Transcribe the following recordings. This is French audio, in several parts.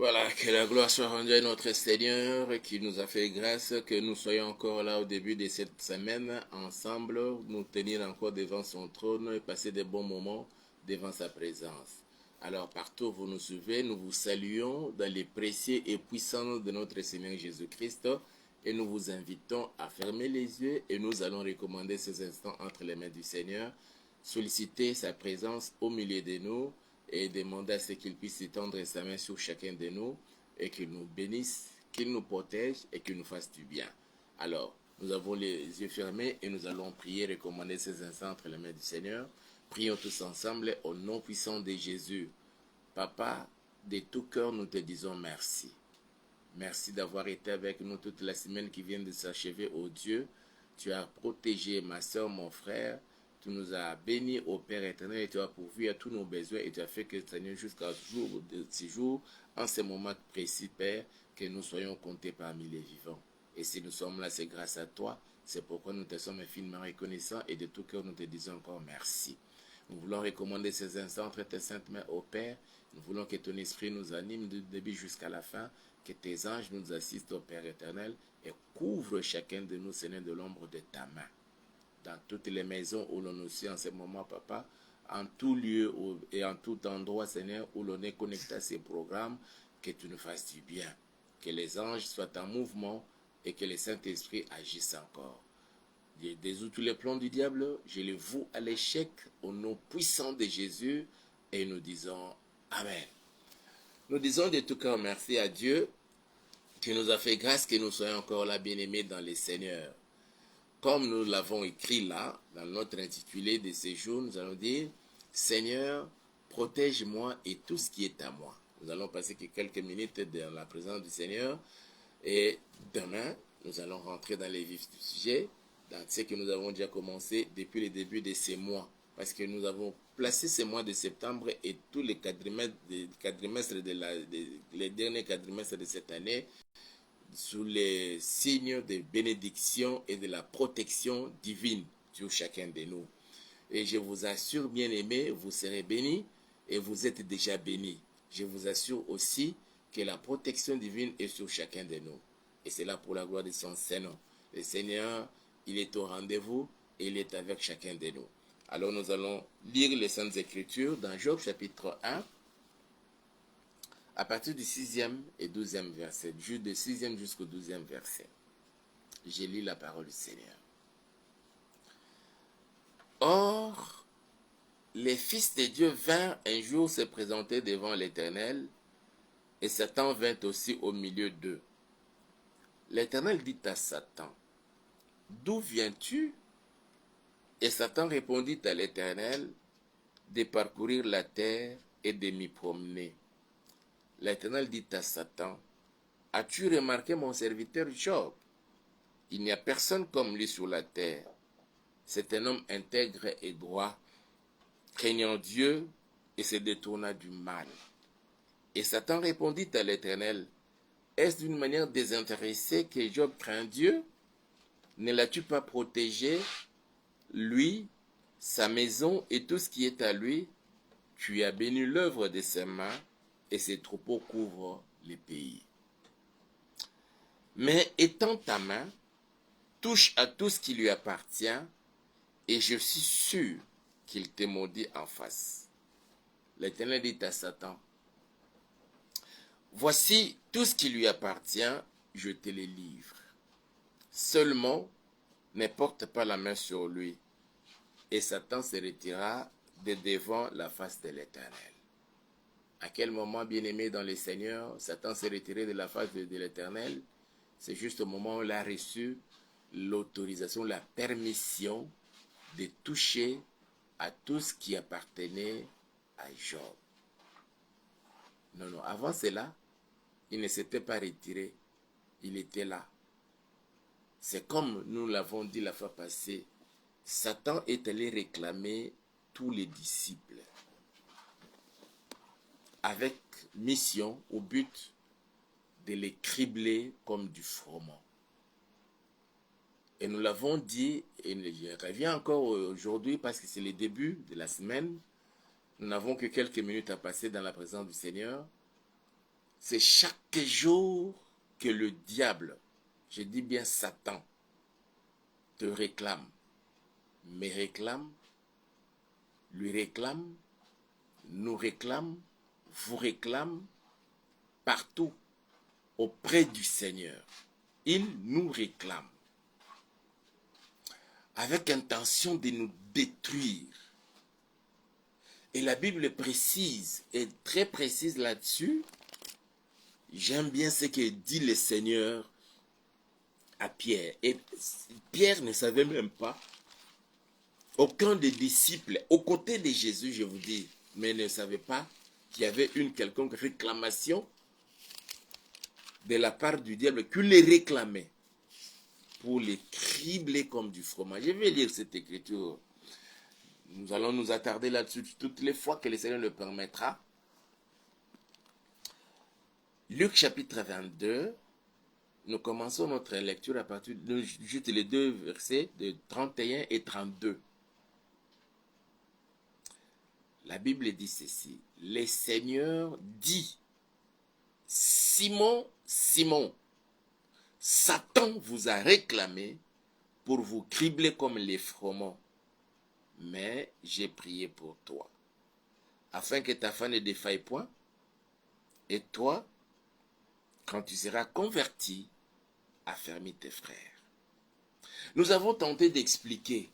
Voilà, que la gloire soit rendue à notre Seigneur qui nous a fait grâce, que nous soyons encore là au début de cette semaine, ensemble, nous tenir encore devant son trône et passer des bons moments devant sa présence. Alors, partout où vous nous suivez, nous vous saluons dans les précieux et puissants noms de notre Seigneur Jésus-Christ et nous vous invitons à fermer les yeux et nous allons recommander ces instants entre les mains du Seigneur, solliciter sa présence au milieu de nous et demander à ce qu'il puisse étendre sa main sur chacun de nous et qu'il nous bénisse, qu'il nous protège et qu'il nous fasse du bien. Alors, nous avons les yeux fermés et nous allons prier, recommander ces instants entre les mains du Seigneur. Prions tous ensemble au nom puissant de Jésus. Papa, de tout cœur, nous te disons merci. Merci d'avoir été avec nous toute la semaine qui vient de s'achever, ô Dieu. Tu as protégé ma soeur, mon frère. Tu nous as bénis, ô Père éternel, et tu as pourvu à tous nos besoins. Et tu as fait que, Seigneur, jusqu'à jour de ces jours, en ce moment précis, Père, que nous soyons comptés parmi les vivants. Et si nous sommes là, c'est grâce à toi. C'est pourquoi nous te sommes infiniment reconnaissants et de tout cœur, nous te disons encore merci. Nous voulons recommander ces instants entre tes saintes mains, ô Père. Nous voulons que ton esprit nous anime du début jusqu'à la fin, que tes anges nous assistent, ô Père éternel, et couvre chacun de nous, Seigneur, de l'ombre de ta main. Dans toutes les maisons où l'on nous suit en ce moment, Papa, en tout lieu et en tout endroit, Seigneur, où l'on est connecté à ces programmes, que tu nous fasses du bien. Que les anges soient en mouvement et que le Saint-Esprit agisse encore. Je désous tous les plans du diable, je les voue à l'échec au nom puissant de Jésus et nous disons Amen. Nous disons de tout cœur merci à Dieu qui nous a fait grâce que nous soyons encore là, bien-aimés dans le Seigneur. Comme nous l'avons écrit là, dans notre intitulé de ces jours, nous allons dire Seigneur, protège-moi et tout ce qui est à moi. Nous allons passer quelques minutes dans la présence du Seigneur et demain, nous allons rentrer dans les vifs du sujet, dans ce que nous avons déjà commencé depuis le début de ces mois. Parce que nous avons placé ces mois de septembre et tous les les derniers quadrimestres de cette année sous les signes de bénédiction et de la protection divine sur chacun de nous. Et je vous assure, bien-aimés, vous serez bénis et vous êtes déjà bénis. Je vous assure aussi que la protection divine est sur chacun de nous. Et c'est là pour la gloire de son Seigneur. Le Seigneur, il est au rendez-vous et il est avec chacun de nous. Alors nous allons lire les Saintes Écritures dans Job chapitre 1, à partir du 6e et 12e verset, du 6e jusqu'au 12e verset. Je lis la parole du Seigneur. Or, les fils de Dieu vinrent un jour se présenter devant l'Éternel, et Satan vint aussi au milieu d'eux. L'Éternel dit à Satan, « D'où viens-tu » Et Satan répondit à l'Éternel, « De parcourir la terre et de m'y promener. » L'Éternel dit à Satan, « As-tu remarqué mon serviteur Job? Il n'y a personne comme lui sur la terre. C'est un homme intègre et droit, craignant Dieu et se détourna du mal. » Et Satan répondit à l'Éternel, « Est-ce d'une manière désintéressée que Job craint Dieu? Ne l'as-tu pas protégé, lui, sa maison et tout ce qui est à lui? Tu as béni l'œuvre de ses mains et ses troupeaux couvrent les pays. Mais étends ta main, touche à tout ce qui lui appartient, et je suis sûr qu'il te maudit en face. » L'Éternel dit à Satan, « Voici tout ce qui lui appartient, je te le livre. Seulement, ne porte pas la main sur lui. » Et Satan se retira de devant la face de l'Éternel. À quel moment, bien-aimé dans le Seigneur, Satan s'est retiré de la face de l'Éternel? C'est juste au moment où il a reçu l'autorisation, la permission de toucher à tout ce qui appartenait à Job. Non, avant cela, il ne s'était pas retiré, il était là. C'est comme nous l'avons dit la fois passée, Satan est allé réclamer tous les disciples avec mission au but de les cribler comme du froment. Et nous l'avons dit, et je reviens encore aujourd'hui parce que c'est le début de la semaine. Nous n'avons que quelques minutes à passer dans la présence du Seigneur. C'est chaque jour que le diable, je dis bien Satan, te réclame, me réclame, lui réclame, nous réclame, vous réclame, partout auprès du Seigneur. Il nous réclame avec intention de nous détruire. Et la Bible précise, est très précise là-dessus. J'aime bien ce que dit le Seigneur à Pierre. Et Pierre ne savait même pas, aucun des disciples, aux côtés de Jésus, je vous dis, mais ne savait pas qu'il y avait une quelconque réclamation de la part du diable qui les réclamait pour les cribler comme du fromage. Je vais lire cette écriture. Nous allons nous attarder là-dessus toutes les fois que le Seigneur le permettra. Luc chapitre 22, nous commençons notre lecture à partir de juste les deux versets de 31 et 32. La Bible dit ceci. Le Seigneur dit, Simon, Simon, Satan vous a réclamé pour vous cribler comme les fromeaux. Mais j'ai prié pour toi, afin que ta foi ne défaille point. Et toi, quand tu seras converti, affermis tes frères. Nous avons tenté d'expliquer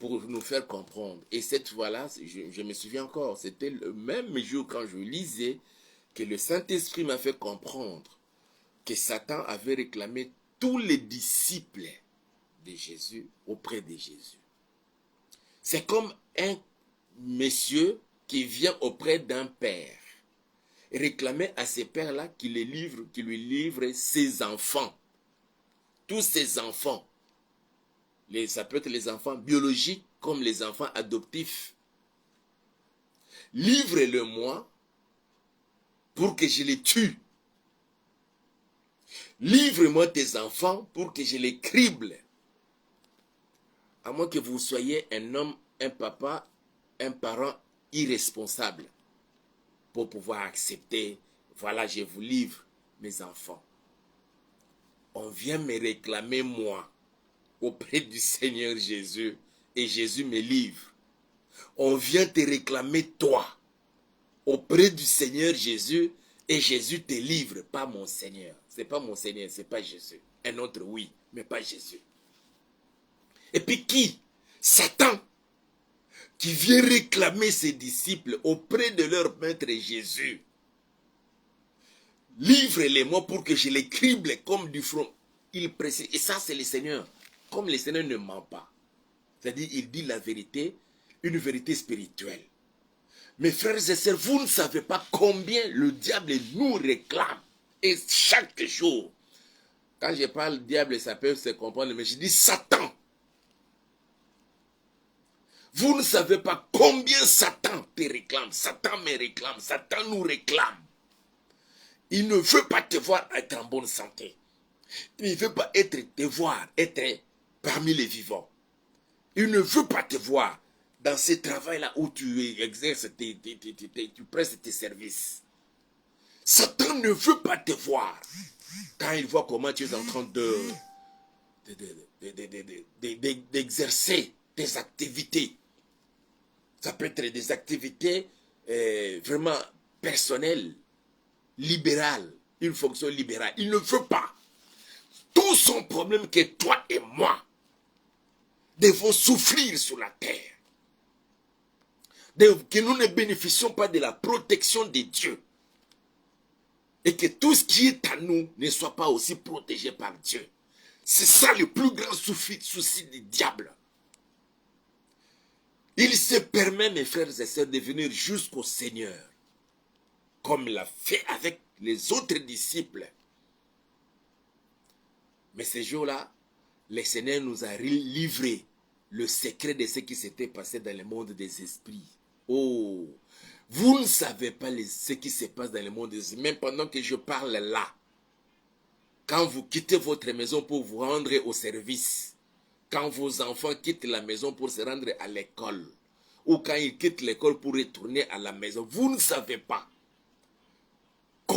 pour nous faire comprendre. Et cette fois-là, je me souviens encore, c'était le même jour quand je lisais que le Saint-Esprit m'a fait comprendre que Satan avait réclamé tous les disciples de Jésus auprès de Jésus. C'est comme un monsieur qui vient auprès d'un père et réclamait à ce père-là qu'il lui livre ses enfants. Tous ses enfants. Ça peut être les enfants biologiques comme les enfants adoptifs. Livre-le-moi pour que je les tue. Livre-moi tes enfants pour que je les crible. À moins que vous soyez un homme, un papa, un parent irresponsable pour pouvoir accepter, voilà, je vous livre mes enfants. On vient me réclamer moi auprès du Seigneur Jésus et Jésus me livre. On vient te réclamer toi auprès du Seigneur Jésus et Jésus te livre, pas mon Seigneur. C'est pas mon Seigneur, c'est pas Jésus. Un autre oui, mais pas Jésus. Et puis qui? Satan, qui vient réclamer ses disciples auprès de leur maître Jésus. Livre-les-moi pour que je les crible comme du front. Il précise, et ça c'est le Seigneur. Comme le Seigneur ne ment pas. C'est-à-dire, il dit la vérité, une vérité spirituelle. Mes frères et sœurs, vous ne savez pas combien le diable nous réclame. Et chaque jour, quand je parle diable, ça peut se comprendre, mais je dis Satan. Vous ne savez pas combien Satan te réclame. Satan me réclame. Satan nous réclame. Il ne veut pas te voir être en bonne santé. Il ne veut pas te voir être parmi les vivants. Il ne veut pas te voir dans ce travail-là où tu exerces, tu prestes tes services. Satan ne veut pas te voir quand il voit comment tu es en train d'exercer tes activités. Ça peut être des activités vraiment personnelles, libérales, une fonction libérale. Il ne veut pas. Tout son problème que toi et moi devons souffrir sur la terre. Que nous ne bénéficions pas de la protection de Dieu. Et que tout ce qui est à nous ne soit pas aussi protégé par Dieu. C'est ça le plus grand souci du diable. Il se permet, mes frères et sœurs, de venir jusqu'au Seigneur. Comme il l'a fait avec les autres disciples. Mais ce jour-là, le Seigneur nous a livré le secret de ce qui s'était passé dans le monde des esprits. Oh, vous ne savez pas ce qui se passe dans le monde des esprits. Même pendant que je parle là, quand vous quittez votre maison pour vous rendre au service, quand vos enfants quittent la maison pour se rendre à l'école, ou quand ils quittent l'école pour retourner à la maison, vous ne savez pas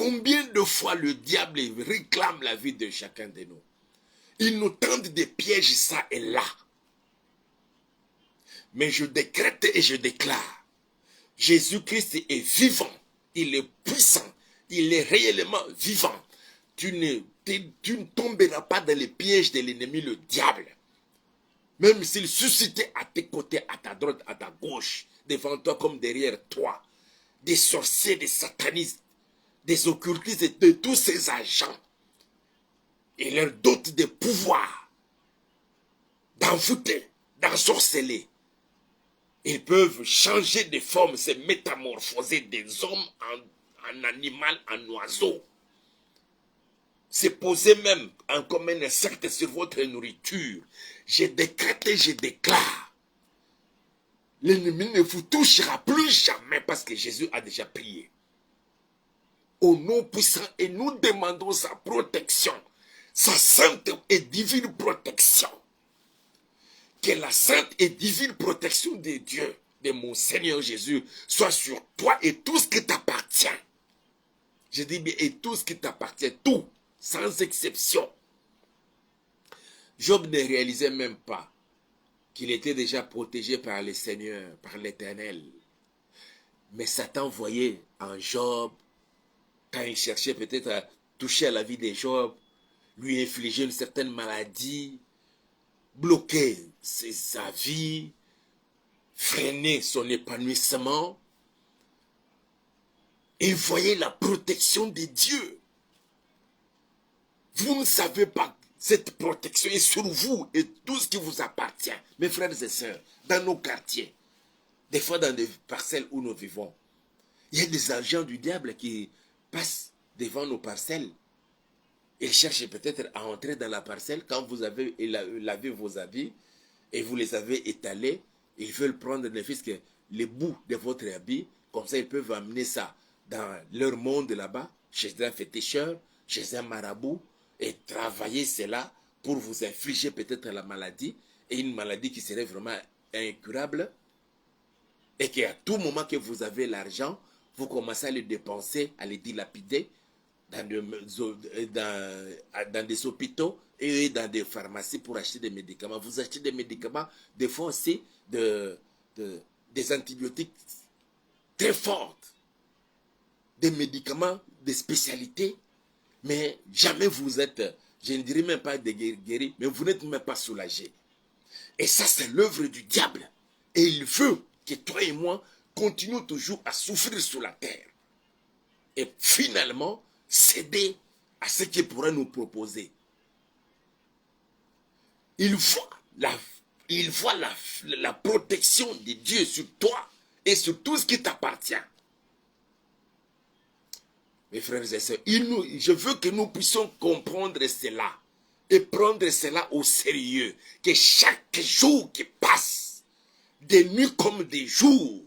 Combien de fois le diable réclame la vie de chacun de nous? Il nous tente des pièges ça et là. Mais je décrète et je déclare, Jésus-Christ est vivant, il est puissant, il est réellement vivant. Tu ne tomberas pas dans les pièges de l'ennemi, le diable. Même s'il suscitait à tes côtés, à ta droite, à ta gauche, devant toi comme derrière toi, des sorciers, des satanistes, des occultistes et de tous ces agents, il leur dote des pouvoirs d'envoûter, d'ensorceler. Ils peuvent changer de forme, se métamorphoser des hommes en animal, en oiseau. Se poser même comme un insecte sur votre nourriture. Je décrète et je déclare. L'ennemi ne vous touchera plus jamais parce que Jésus a déjà prié. Au nom puissant, et nous demandons sa protection, sa sainte et divine protection. Que la sainte et divine protection de Dieu, de mon Seigneur Jésus, soit sur toi et tout ce qui t'appartient. Je dis bien, et tout ce qui t'appartient, tout, sans exception. Job ne réalisait même pas qu'il était déjà protégé par le Seigneur, par l'Éternel. Mais Satan voyait en Job, quand il cherchait peut-être à toucher à la vie de Job, lui infliger une certaine maladie, bloquer sa vie, freiner son épanouissement. Et voyez la protection de Dieu. Vous ne savez pas, cette protection est sur vous et tout ce qui vous appartient. Mes frères et sœurs, dans nos quartiers, des fois dans des parcelles où nous vivons, il y a des agents du diable qui passent devant nos parcelles. Ils cherchent peut-être à entrer dans la parcelle quand vous avez lavé vos habits et vous les avez étalés. Ils veulent prendre les bouts de votre habit. Comme ça, ils peuvent amener ça dans leur monde là-bas, chez un féticheur, chez un marabout, et travailler cela pour vous infliger peut-être la maladie, et une maladie qui serait vraiment incurable, et qu'à tout moment que vous avez l'argent, vous commencez à le dépenser, à le dilapider dans des hôpitaux et dans des pharmacies pour acheter des médicaments. Vous achetez des médicaments, des fois aussi des antibiotiques très fortes, des médicaments de spécialité, mais jamais vous êtes, je ne dirais même pas guéri, mais vous n'êtes même pas soulagé. Et ça, c'est l'œuvre du diable. Et il veut que toi et moi continuions toujours à souffrir sur la terre. Et finalement, céder à ce qu'il pourrait nous proposer. Il voit la protection de Dieu sur toi et sur tout ce qui t'appartient. Mes frères et sœurs, je veux que nous puissions comprendre cela et prendre cela au sérieux. Que chaque jour qui passe, des nuits comme des jours,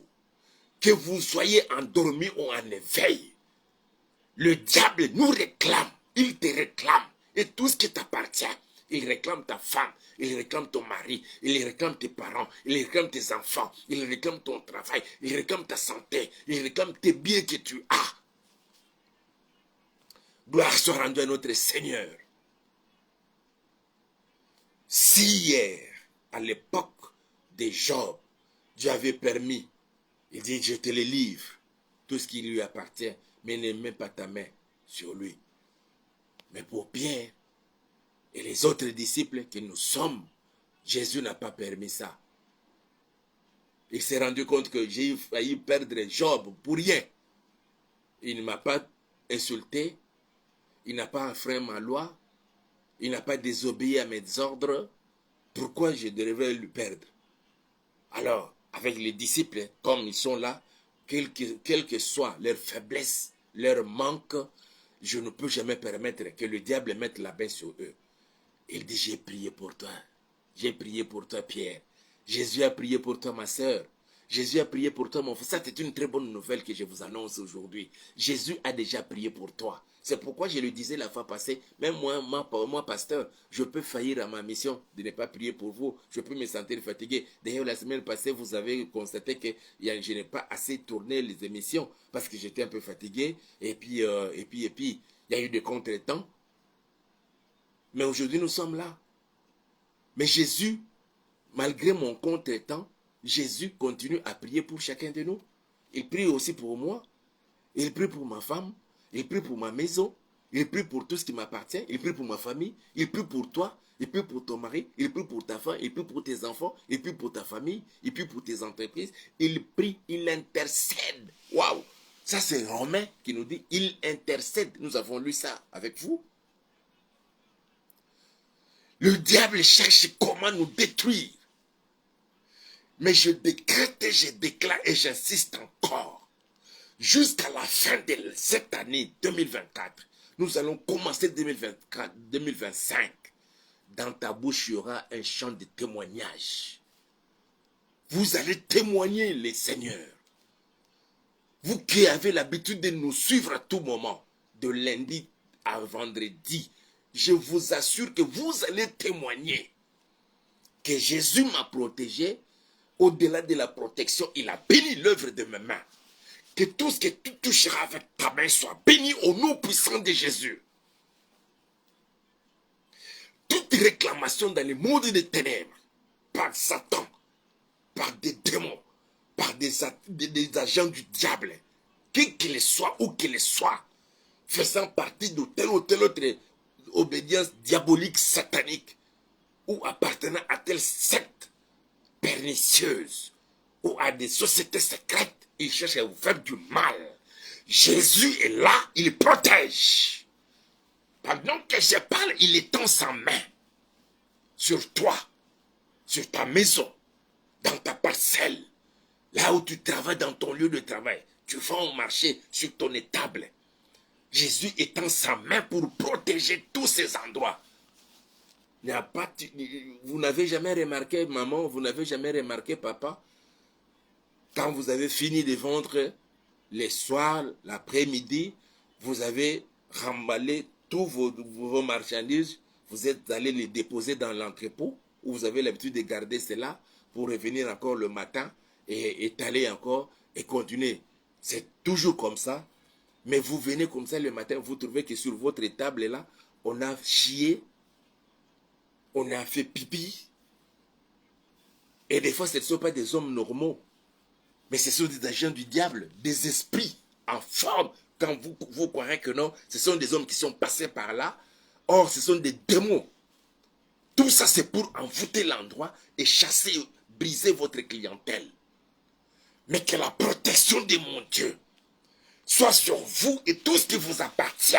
que vous soyez endormis ou en éveil, le diable nous réclame, il te réclame. Et tout ce qui t'appartient, il réclame ta femme, il réclame ton mari, il réclame tes parents, il réclame tes enfants, il réclame ton travail, il réclame ta santé, il réclame tes biens que tu as. Gloire soit rendue à notre Seigneur. Si hier, à l'époque de Job, Dieu avait permis, il dit, je te le livre, tout ce qui lui appartient, mais ne mets pas ta main sur lui. Mais pour Pierre et les autres disciples que nous sommes, Jésus n'a pas permis ça. Il s'est rendu compte que j'ai failli perdre Job pour rien. Il ne m'a pas insulté, il n'a pas enfreint ma loi, il n'a pas désobéi à mes ordres. Pourquoi je devrais le perdre? Alors, avec les disciples, comme ils sont là, quelle que soit leur faiblesse, leur manque, je ne peux jamais permettre que le diable mette la main sur eux. Il dit, j'ai prié pour toi. J'ai prié pour toi, Pierre. Jésus a prié pour toi, ma soeur. Jésus a prié pour toi, mon frère. Ça, c'est une très bonne nouvelle que je vous annonce aujourd'hui. Jésus a déjà prié pour toi. C'est pourquoi je le disais la fois passée, même moi, pasteur, je peux faillir à ma mission de ne pas prier pour vous. Je peux me sentir fatigué. D'ailleurs, la semaine passée, vous avez constaté que je n'ai pas assez tourné les émissions parce que j'étais un peu fatigué. Et puis, il y a eu des contretemps. Mais aujourd'hui, nous sommes là. Mais Jésus, malgré mon contretemps, Jésus continue à prier pour chacun de nous. Il prie aussi pour moi. Il prie pour ma femme. Il prie pour ma maison. Il prie pour tout ce qui m'appartient. Il prie pour ma famille. Il prie pour toi. Il prie pour ton mari. Il prie pour ta femme. Il prie pour tes enfants. Il prie pour ta famille. Il prie pour tes entreprises. Il prie, il intercède. Waouh! Ça, c'est Romain qui nous dit, il intercède. Nous avons lu ça avec vous. Le diable cherche comment nous détruire. Mais je décrète et je déclare et j'insiste encore. Jusqu'à la fin de cette année 2024, nous allons commencer 2024, 2025. Dans ta bouche, il y aura un chant de témoignage. Vous allez témoigner les seigneurs. Vous qui avez l'habitude de nous suivre à tout moment, de lundi à vendredi, je vous assure que vous allez témoigner que Jésus m'a protégé. Au-delà de la protection, il a béni l'œuvre de mes mains. Que tout ce que tu toucheras avec ta main soit béni au nom puissant de Jésus. Toute réclamation dans le monde des ténèbres, par Satan, par des démons, par des agents du diable, qu'ils soient ou qu'ils soient, faisant partie de telle ou telle autre obédience diabolique, satanique, ou appartenant à telle secte pernicieuse, ou à des sociétés secrètes, ils cherchent à vous faire du mal. Jésus est là, il protège. Pendant que je parle, il étend sa main sur toi, sur ta maison, dans ta parcelle, là où tu travailles, dans ton lieu de travail. Tu vas au marché, sur ton étable. Jésus étend sa main pour protéger tous ces endroits. Vous n'avez jamais remarqué, maman, vous n'avez jamais remarqué, papa, quand vous avez fini de vendre les soirs, l'après-midi, vous avez remballé tous vos marchandises, vous êtes allé les déposer dans l'entrepôt, où vous avez l'habitude de garder cela pour revenir encore le matin et étaler encore et continuer. C'est toujours comme ça, mais vous venez comme ça le matin, vous trouvez que sur votre table là, on a chié, on a fait pipi, et des fois ce ne sont pas des hommes normaux, mais ce sont des agents du diable, des esprits en forme. Quand vous croirez que non, ce sont des hommes qui sont passés par là. Or, ce sont des démons. Tout ça, c'est pour envoûter l'endroit et chasser, briser votre clientèle. Mais que la protection de mon Dieu soit sur vous et tout ce qui vous appartient.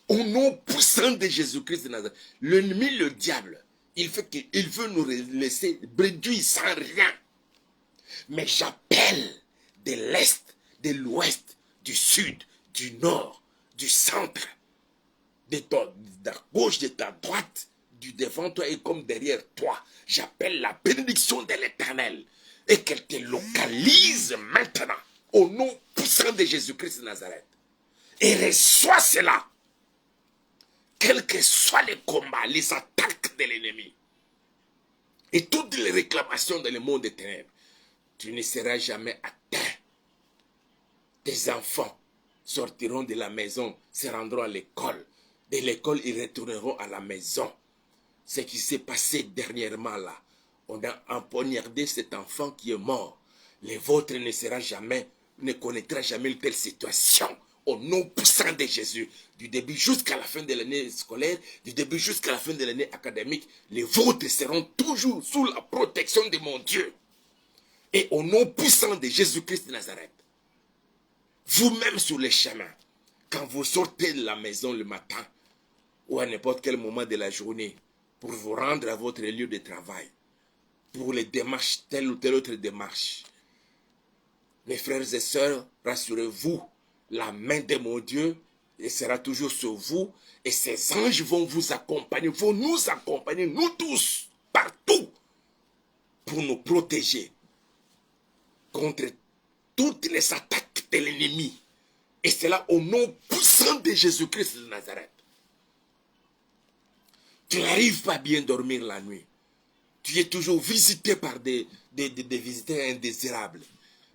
Au nom puissant de Jésus-Christ de Nazareth. L'ennemi, le diable, il veut nous laisser bredouilles sans rien. Mais j'appelle de l'Est, de l'Ouest, du Sud, du Nord, du Centre, de ta gauche, de ta droite, du devant toi et comme derrière toi. J'appelle la bénédiction de l'Éternel et qu'elle te localise maintenant au nom puissant de Jésus-Christ de Nazareth. Et reçois cela, quels que soient les combats, les attaques de l'ennemi et toutes les réclamations dans le monde des ténèbres. Tu ne seras jamais atteint. Tes enfants sortiront de la maison, se rendront à l'école. De l'école, ils retourneront à la maison. Ce qui s'est passé dernièrement là, on a empoignardé cet enfant qui est mort. Le vôtre ne connaîtra jamais une telle situation. Au nom puissant de Jésus, du début jusqu'à la fin de l'année scolaire, du début jusqu'à la fin de l'année académique, les vôtres seront toujours sous la protection de mon Dieu. Et au nom puissant de Jésus-Christ de Nazareth, vous-même sur les chemins, quand vous sortez de la maison le matin, ou à n'importe quel moment de la journée, pour vous rendre à votre lieu de travail, pour les démarches, telle ou telle autre démarche, mes frères et sœurs, rassurez-vous, la main de mon Dieu sera toujours sur vous, et ses anges vont vous accompagner, vont nous accompagner, nous tous, partout, pour nous protéger contre toutes les attaques de l'ennemi Et c'est là au nom puissant de Jésus-Christ de Nazareth. Tu n'arrives pas à bien dormir la nuit. Tu es toujours visité par des visiteurs indésirables,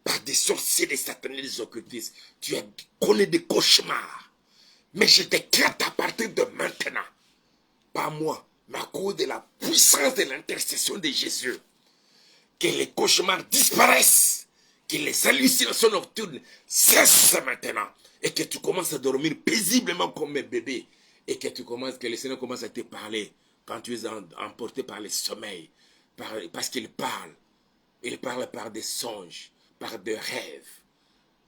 par des sorciers, des satanés, des occultistes. Tu connais des cauchemars. Mais je décrète à partir de maintenant, pas moi, mais à cause de la puissance de l'intercession de Jésus, que les cauchemars disparaissent, que les hallucinations nocturnes cessent maintenant, et que tu commences à dormir paisiblement comme un bébé, et que le Seigneur commence à te parler quand tu es emporté par le sommeil, parce qu'il parle. Il parle par des songes, par des rêves,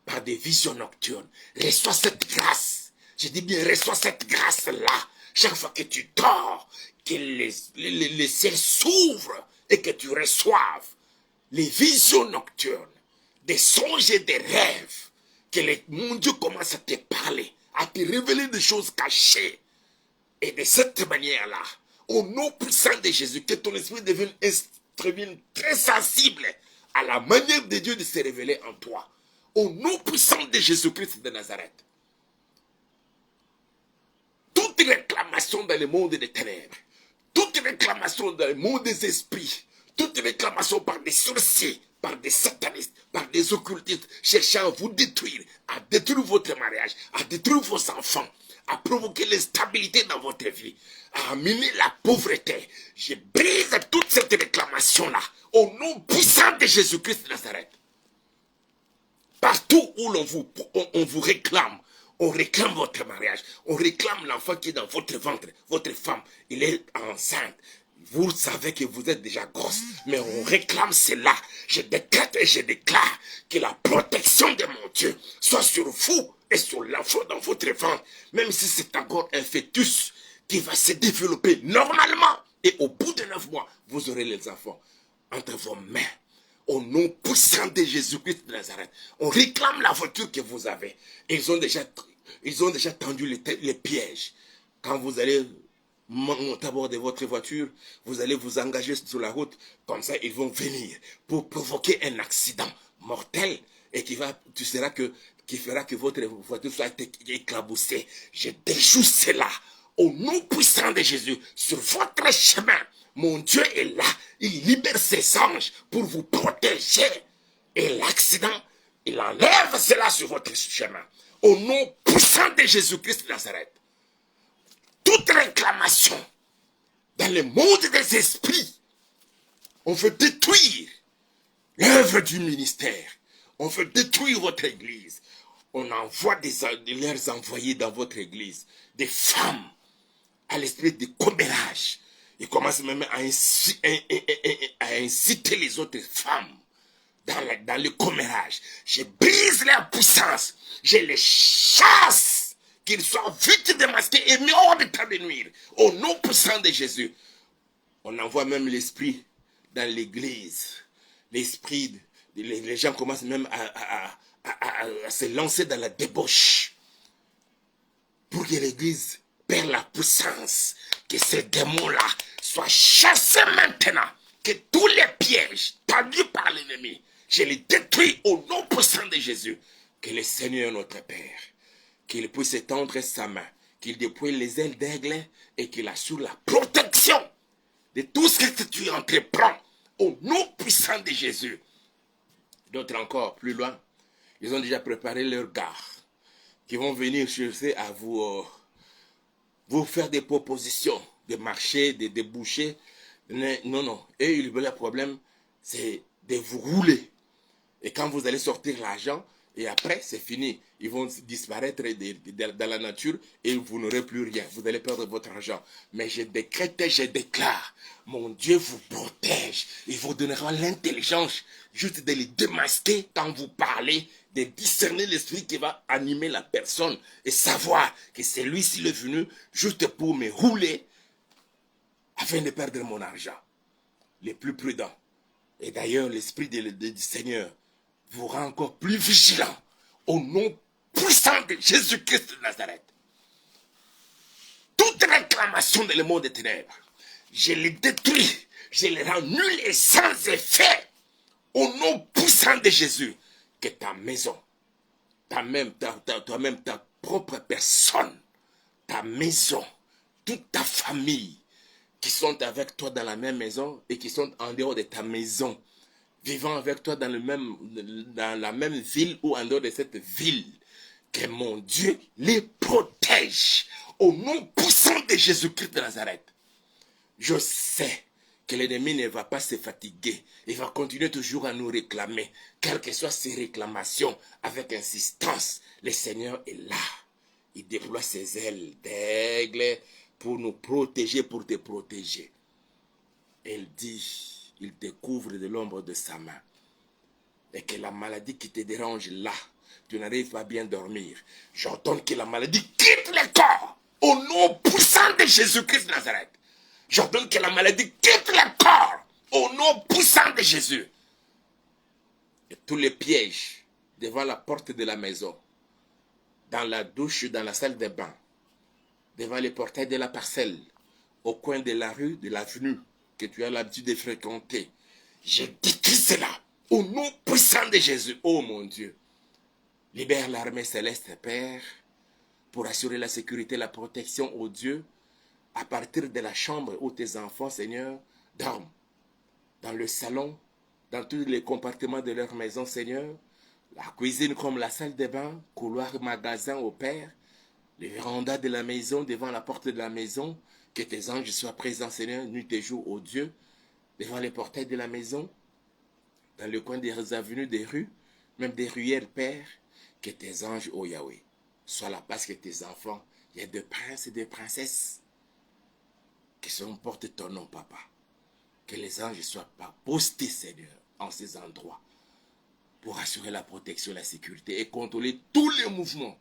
par des visions nocturnes. Reçois cette grâce. Je dis bien, reçois cette grâce-là. Chaque fois que tu dors, que les ciels s'ouvrent et que tu reçoives les visions nocturnes, des songes et des rêves, que mon Dieu commence à te parler, à te révéler des choses cachées. Et de cette manière-là, au nom puissant de Jésus, que ton esprit devienne très sensible à la manière de Dieu de se révéler en toi. Au nom puissant de Jésus-Christ de Nazareth. Toute réclamation dans le monde des ténèbres, toute réclamation dans le monde des esprits, toute réclamation par des sorciers, par des satanistes, par des occultistes, cherchant à vous détruire, à détruire votre mariage, à détruire vos enfants, à provoquer l'instabilité dans votre vie, à amener la pauvreté. Je brise toute cette réclamation-là au nom puissant de Jésus-Christ de Nazareth. Partout où on vous réclame, on réclame votre mariage, on réclame l'enfant qui est dans votre ventre, votre femme, il est enceinte. Vous savez que vous êtes déjà grosse, mais on réclame cela. Je décrète et je déclare que la protection de mon Dieu soit sur vous et sur l'enfant dans votre ventre, même si c'est encore un fœtus qui va se développer normalement. Et au bout de 9 mois, vous aurez les enfants entre vos mains. Au nom puissant de Jésus-Christ de Nazareth, on réclame la voiture que vous avez. Ils ont déjà tendu les pièges. Quand vous allez monter à bord de votre voiture, vous allez vous engager sur la route. Comme ça, ils vont venir pour provoquer un accident mortel et qui fera que votre voiture soit éclaboussée. Je déjoue cela au nom puissant de Jésus sur votre chemin. Mon Dieu est là. Il libère ses anges pour vous protéger. Et l'accident, il enlève cela sur votre chemin. Au nom puissant de Jésus-Christ de Nazareth. Toute réclamation dans le monde des esprits, on veut détruire l'œuvre du ministère. On veut détruire votre église. On envoie leurs envoyés dans votre église. Des femmes à l'esprit de commérage. Ils commencent même à inciter les autres femmes dans le commérage. Je brise leur puissance. Je les chasse. Qu'ils soient vite démasqués et mis hors d'état de nuire. Au nom puissant de Jésus. On envoie même l'esprit dans l'église. L'esprit, les gens commencent même à se lancer dans la débauche. Pour que l'église perde la puissance. Que ces démons-là soient chassés maintenant. Que tous les pièges tendus par l'ennemi, je les détruis au nom puissant de Jésus. Que le Seigneur notre Père, qu'il puisse étendre sa main, qu'il déploie les ailes d'aigle et qu'il assure la protection de tout ce que tu entreprends au nom puissant de Jésus. D'autres encore, plus loin, ils ont déjà préparé leur gare qui vont venir chercher à vous faire des propositions de marché, de déboucher. Non. Et le problème, c'est de vous rouler. Et quand vous allez sortir l'argent, et après, c'est fini. Ils vont disparaître dans la nature et vous n'aurez plus rien. Vous allez perdre votre argent. Mais je décrète et je déclare, mon Dieu vous protège. Il vous donnera l'intelligence juste de les démasquer quand vous parlez, de discerner l'esprit qui va animer la personne et savoir que celui-ci est venu juste pour me rouler afin de perdre mon argent. Les plus prudents. Et d'ailleurs, l'esprit du Seigneur vous rend encore plus vigilant au nom puissant de Jésus-Christ de Nazareth. Toute réclamation dans le monde des ténèbres, je les détruis, je les rends nuls et sans effet au nom puissant de Jésus. Que ta maison, toi-même, ta propre personne, ta maison, toute ta famille qui sont avec toi dans la même maison et qui sont en dehors de ta maison, vivant avec toi dans la même ville ou en dehors de cette ville, que mon Dieu les protège au nom puissant de Jésus-Christ de Nazareth. Je sais que l'ennemi ne va pas se fatiguer. Il va continuer toujours à nous réclamer. Quelles que soient ses réclamations, avec insistance, le Seigneur est là. Il déploie ses ailes d'aigle pour nous protéger, pour te protéger. Il dit, il te couvre de l'ombre de sa main. Et que la maladie qui te dérange là, tu n'arrives pas à bien dormir. J'ordonne que la maladie quitte le corps. Au nom puissant de Jésus-Christ de Nazareth. J'ordonne que la maladie quitte le corps. Au nom puissant de Jésus. Et tous les pièges devant la porte de la maison, dans la douche, dans la salle de bain, devant les portails de la parcelle, au coin de la rue, de l'avenue que tu as l'habitude de fréquenter. Je détruis cela au nom puissant de Jésus. Oh mon Dieu, libère l'armée céleste, Père, pour assurer la sécurité, la protection, oh Dieu, à partir de la chambre où tes enfants, Seigneur, dorment, dans le salon, dans tous les compartiments de leur maison, Seigneur, la cuisine comme la salle de bain, couloir, magasin, au Père, les vérandas de la maison, devant la porte de la maison, que tes anges soient présents, Seigneur, nuit et jour, ô Dieu, devant les portails de la maison, dans le coin des avenues, des rues, même des ruelles, Père, que tes anges, ô Yahweh, soient là parce que tes enfants, il y a des princes et des princesses qui sont portés ton nom, Papa. Que les anges soient pas postés, Seigneur, en ces endroits, pour assurer la protection, la sécurité et contrôler tous les mouvements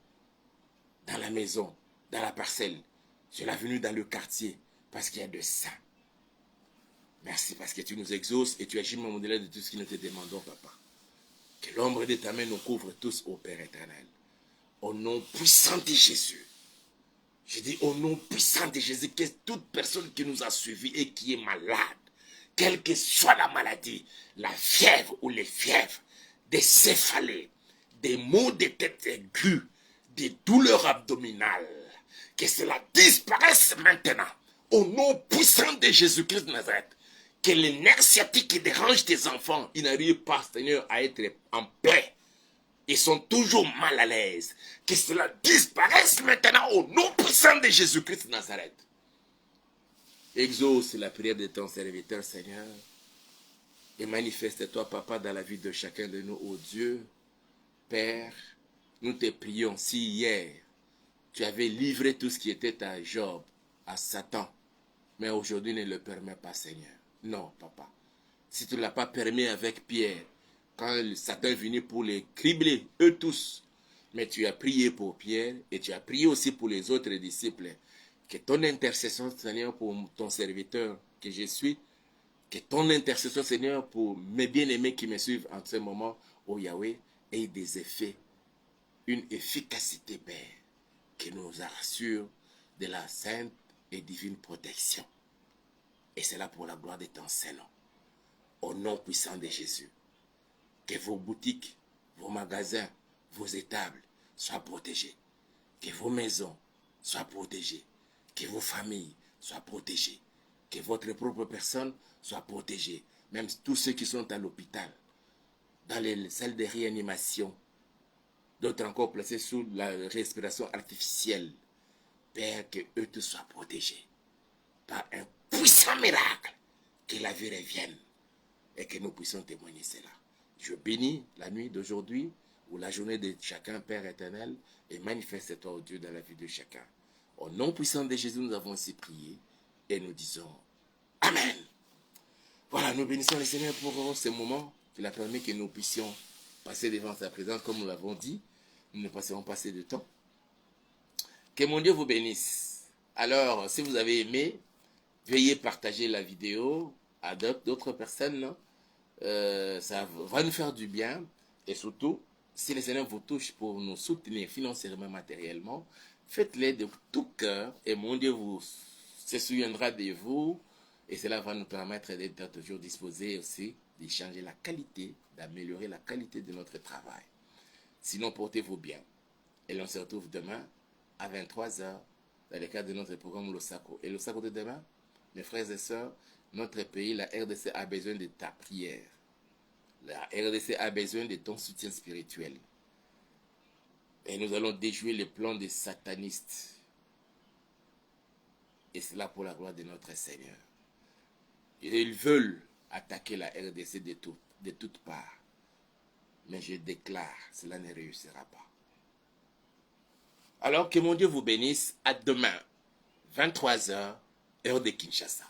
dans la maison, dans la parcelle, sur l'avenue, dans le quartier, parce qu'il y a de ça. Merci parce que tu nous exauces et tu agis au delà de tout ce que nous te demandons, Papa. Que l'ombre de ta main nous couvre tous, ô Père éternel. Au nom puissant de Jésus. Je dis au nom puissant de Jésus, que toute personne qui nous a suivis et qui est malade, quelle que soit la maladie, la fièvre ou les fièvres, des céphalées, des maux de tête aigus, des douleurs abdominales, que cela disparaisse maintenant, au nom puissant de Jésus-Christ de Nazareth. Que les nerfs sciatiques qui dérangent tes enfants, ils n'arrivent pas, Seigneur, à être en paix. Ils sont toujours mal à l'aise. Que cela disparaisse maintenant au nom puissant de Jésus-Christ de Nazareth. Exauce la prière de ton serviteur, Seigneur, et manifeste-toi, Papa, dans la vie de chacun de nous, ô Dieu. Père, nous te prions, si hier, tu avais livré tout ce qui était à Job, à Satan, mais aujourd'hui ne le permets pas, Seigneur. Non, Papa. Si tu ne l'as pas permis avec Pierre, quand Satan est venu pour les cribler, eux tous, mais tu as prié pour Pierre et tu as prié aussi pour les autres disciples, que ton intercession, Seigneur, pour ton serviteur que je suis, que ton intercession, Seigneur, pour mes bien-aimés qui me suivent en ce moment, ô Yahweh, ait des effets, une efficacité, Père, qui nous assure de la sainte et divine protection. Et c'est là pour la gloire de ton Saint-Nom. Au nom puissant de Jésus. Que vos boutiques, vos magasins, vos étables soient protégés. Que vos maisons soient protégées. Que vos familles soient protégées. Que votre propre personne soit protégée. Même tous ceux qui sont à l'hôpital, dans les salles de réanimation, d'autres encore placés sous la respiration artificielle. Père, que eux tous soient protégés par un puissant miracle, que la vie revienne et que nous puissions témoigner cela. Je bénis la nuit d'aujourd'hui ou la journée de chacun, Père éternel, et manifeste-toi, ô Dieu, dans la vie de chacun. Au nom puissant de Jésus, nous avons ainsi prié et nous disons Amen. Voilà, nous bénissons le Seigneur pour ce moment qu'il a permis que nous puissions passer devant sa présence, comme nous l'avons dit. Nous ne passerons pas assez de temps. Que mon Dieu vous bénisse. Alors, si vous avez aimé, veuillez partager la vidéo à d'autres personnes. Ça va nous faire du bien. Et surtout, si le Seigneur vous touche pour nous soutenir financièrement, matériellement, faites-le de tout cœur et mon Dieu se souviendra de vous. Et cela va nous permettre d'être toujours disposés aussi d'échanger la qualité, d'améliorer la qualité de notre travail. Sinon, portez-vous bien. Et l'on se retrouve demain à 23 h dans le cadre de notre programme Losako. Et Losako de demain, mes frères et sœurs, notre pays, la RDC, a besoin de ta prière. La RDC a besoin de ton soutien spirituel. Et nous allons déjouer les plans des satanistes. Et cela pour la gloire de notre Seigneur. Ils veulent attaquer la RDC de toutes parts. Mais je déclare, cela ne réussira pas. Alors que mon Dieu vous bénisse. À demain, 23 h, heure de Kinshasa.